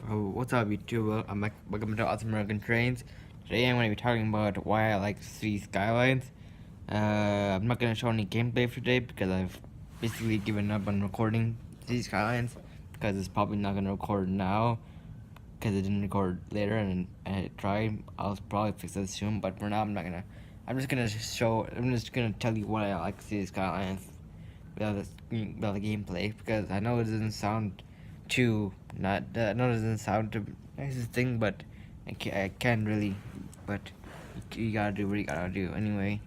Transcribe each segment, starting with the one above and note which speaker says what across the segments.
Speaker 1: What's up, YouTube? Welcome to Awesome American Trains. Today I'm going to be talking about why I like Cities Skylines. I'm not going to show any gameplay for today because I've basically given up on recording Cities Skylines because it's probably not going to record now because it didn't record later and I tried. I'll probably fix that soon, but for now I'm not going to. I'm just going to tell you why I like Cities Skylines without the gameplay because I know it doesn't sound too not I know it doesn't sound the nicest thing, but I can't really. But you gotta do what you gotta do anyway.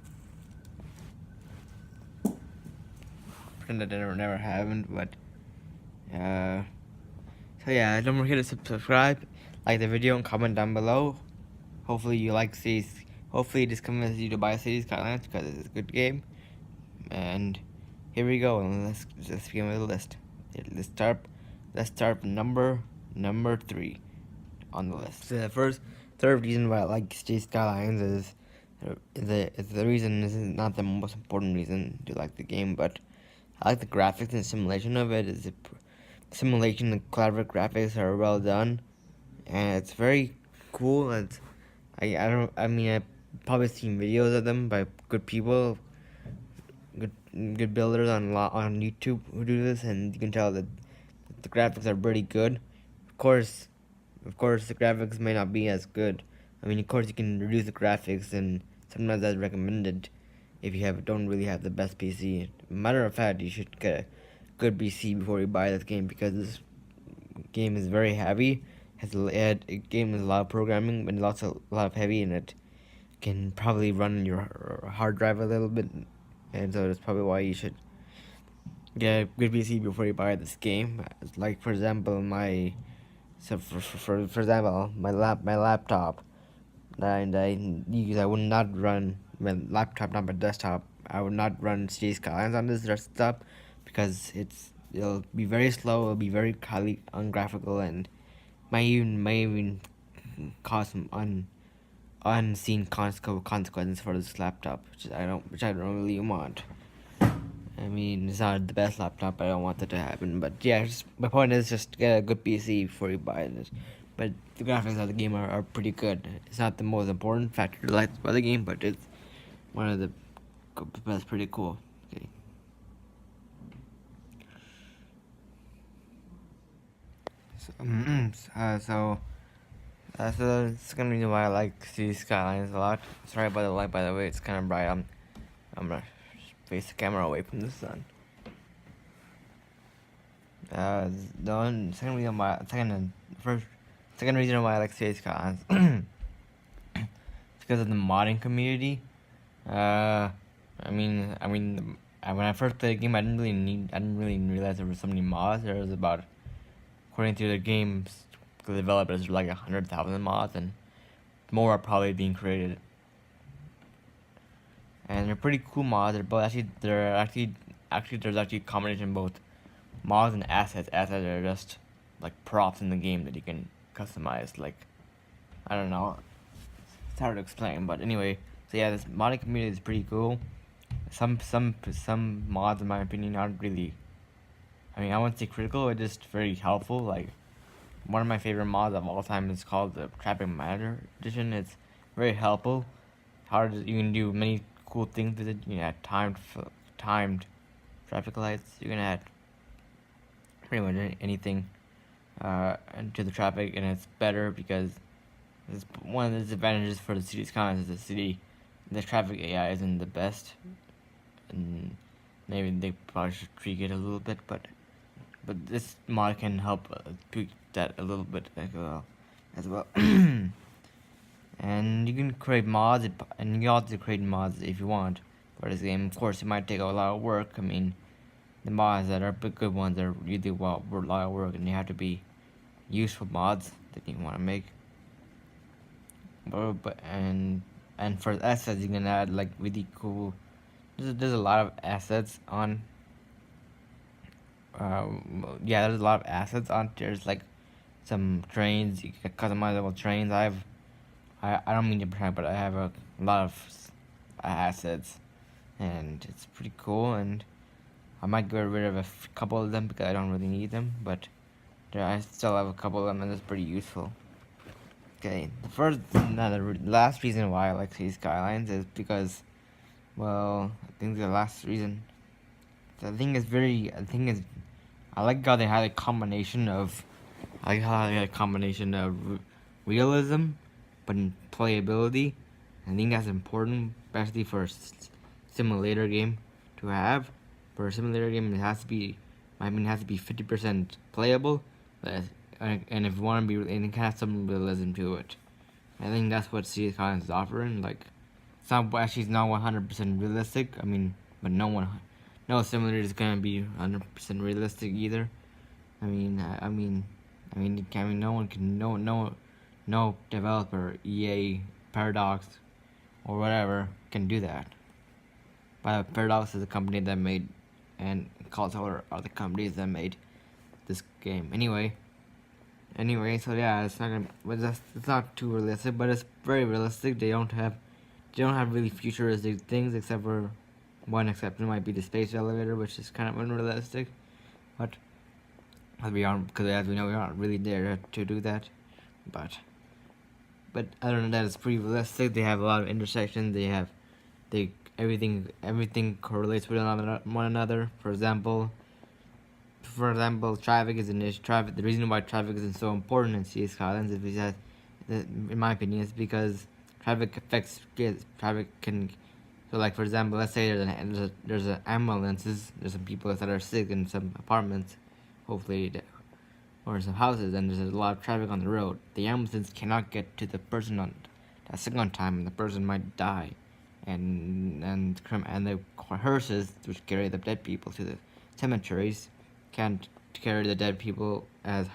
Speaker 1: Pretend that never happened, but uh. So yeah, don't forget to subscribe, like the video, and comment down below. Hopefully you like Cities. Hopefully this convinces you to buy Cities Skylines because it's a good game. And here we go. And let's begin with the list. Let's start with number 3 on the list. So the third reason why I like Cities Skylines is the reason. This is not the most important reason to like the game, but I like the graphics and simulation of it. Is the simulation and collaborative graphics are well done, and it's very cool. And I've probably seen videos of them by good people, good builders on YouTube who do this, and you can tell that the graphics are pretty good. Of course, the graphics may not be as good. Of course, you can reduce the graphics, and sometimes that's recommended if you don't really have the best PC. Matter of fact, you should get a good PC before you buy this game because this game is very heavy. Game has a lot of programming, but lots of a lot of heavy, and it can probably run your hard drive a little bit, and so that's probably why you should get a good PC before you buy this game. Like for example, for example, my laptop that I use, I would not run my laptop, not my desktop. I would not run Cities Skylines on this desktop because it'll be very slow. It'll be very highly ungraphical and may even cause some unseen consequences for this laptop, which I don't really want. It's not the best laptop. I don't want that to happen. But yeah, my point is just get a good PC before you buy it. But the graphics of the game are pretty good. It's not the most important factor to like about the game, but it's one of the best. Pretty cool. Okay. So that's the second reason why I like Cities Skylines a lot. Sorry about the light, by the way. It's kind of bright. I'm gonna face the camera away from the sun. Second reason why I like Cities Skylines is because of the modding community. When I first played the game, I didn't really realize there were so many mods. There was about, according to the game's developers, like 100,000 mods, and more are probably being created. And they're pretty cool mods. There's actually a combination of both mods and assets. Assets are just like props in the game that you can customize. Like, I don't know, it's hard to explain, but anyway. So yeah, this modding community is pretty cool. Some mods, in my opinion, aren't really. I wouldn't say critical. It's just very helpful. Like, one of my favorite mods of all time is called the Traffic Manager Edition. It's very helpful. You can do many cool things with it. You can add timed traffic lights. You can add pretty much anything to the traffic, and it's better because it's one of the disadvantages for the Cities Skylines is the traffic AI isn't the best, and maybe they probably should tweak it a little bit, but this mod can help tweak that a little bit as well. And you can create mods, and you can also create mods if you want for this game. Of course, it might take a lot of work. The mods that are good ones are really a lot of work, and they have to be useful mods that you want to make. And for assets, you can add like really cool. There's a lot of assets on. There's a lot of assets on. There's like some trains, you get customizable trains. I don't mean to brag, but I have a lot of assets, and it's pretty cool. And I might get rid of a couple of them because I don't really need them. But I still have a couple of them, and it's pretty useful. Okay, the last reason why I like Cities Skylines is because, well, I think the last reason, I like how they had a combination of, realism, but in playability. I think that's important, especially for a simulator game to have. For a simulator game, it has to be, it has to be 50% playable, but, and if you want to be, and it can have some realism to it. I think that's what Cities Skylines is offering. Like, it's not 100% realistic. I mean, but no simulator is gonna be 100% realistic either. No one can, no developer, EA, Paradox, or whatever can do that. But Paradox is the company that made, and Call are the companies that made this game. Anyway, so yeah, it's not too realistic, but it's very realistic. They don't have really futuristic things, except for one exception might be the space elevator, which is kind of unrealistic. But as we know, we aren't really there to do that. But other than that, it's pretty realistic. They have a lot of intersections. Everything correlates with one another. For example, traffic is an issue. The reason why traffic isn't so important in Cities Skylines is because, in my opinion, is because traffic affects kids. Traffic can, so like for example, let's say there's an ambulances. There's some people that are sick in some apartments, hopefully, or some houses, and there's a lot of traffic on the road. The ambulance cannot get to the person that's sick on time, and the person might die, and the hearses, which carry the dead people to the cemeteries, can't carry the dead people as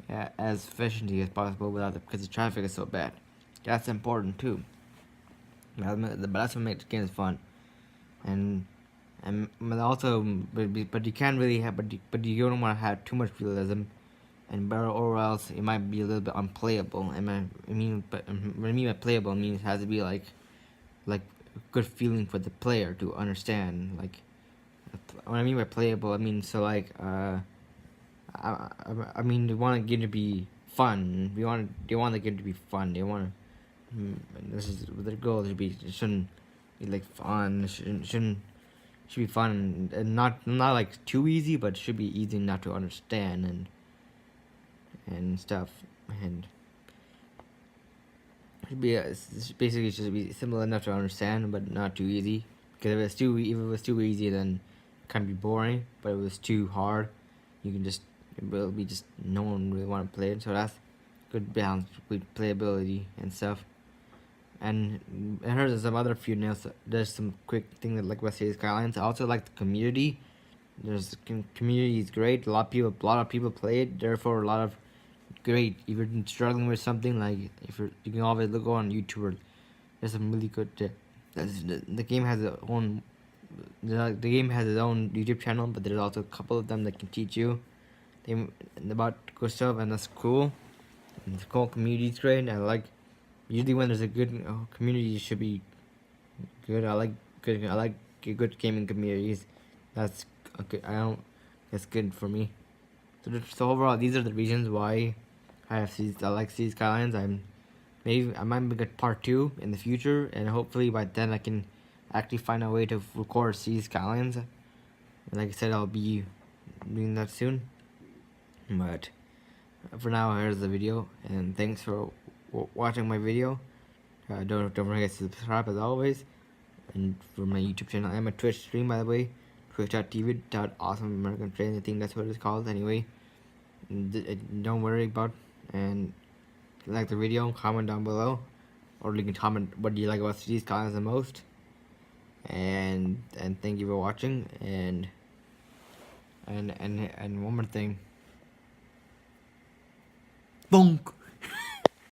Speaker 1: efficiently as possible because the traffic is so bad. That's important too. But that's what makes the game fun, but you can't really have, but you don't want to have too much realism, or else it might be a little bit unplayable. What I mean by playable, I mean it has to be like a good feeling for the player to understand. Like, what I mean by playable, I mean they want the game to be fun. They want the game to be fun. They want to. This is their goal. It shouldn't be like fun. It should be fun and not like too easy, but it should be easy enough to understand and stuff. And basically should be simple enough to understand, but not too easy. Because if it was too easy, then it can be boring. But if it was too hard, it will be just no one really want to play it. So that's good balance with playability and stuff. And I heard some other few notes. There's some quick things like West Cities Skylines. I also like the community. Community is great. A lot of people play it. Therefore, a lot of great. If you're struggling with something, like you can always go on YouTube. There's some really good. The game has its own. The game has its own YouTube channel, but there's also a couple of them that can teach you about good stuff, and that's cool. And the whole community is great. And I like. Usually when there's a good community, it should be good. I like good gaming communities. That's okay. That's good for me. So overall, these are the reasons why I like Cities Skylines. I might make a part 2 in the future, and hopefully by then I can actually find a way to record Cities Skylines. And like I said, I'll be doing that soon. But for now, here's the video, and thanks for watching my video. Don't forget to subscribe as always, and for my YouTube channel and my Twitch stream, by the way, twitch.tv/awesomeamericantrain. I think that's what it's called. Anyway, don't worry about, and like the video, comment down below, or you can comment what do you like about Cities Skylines the most. And thank you for watching. And one more thing. Bonk.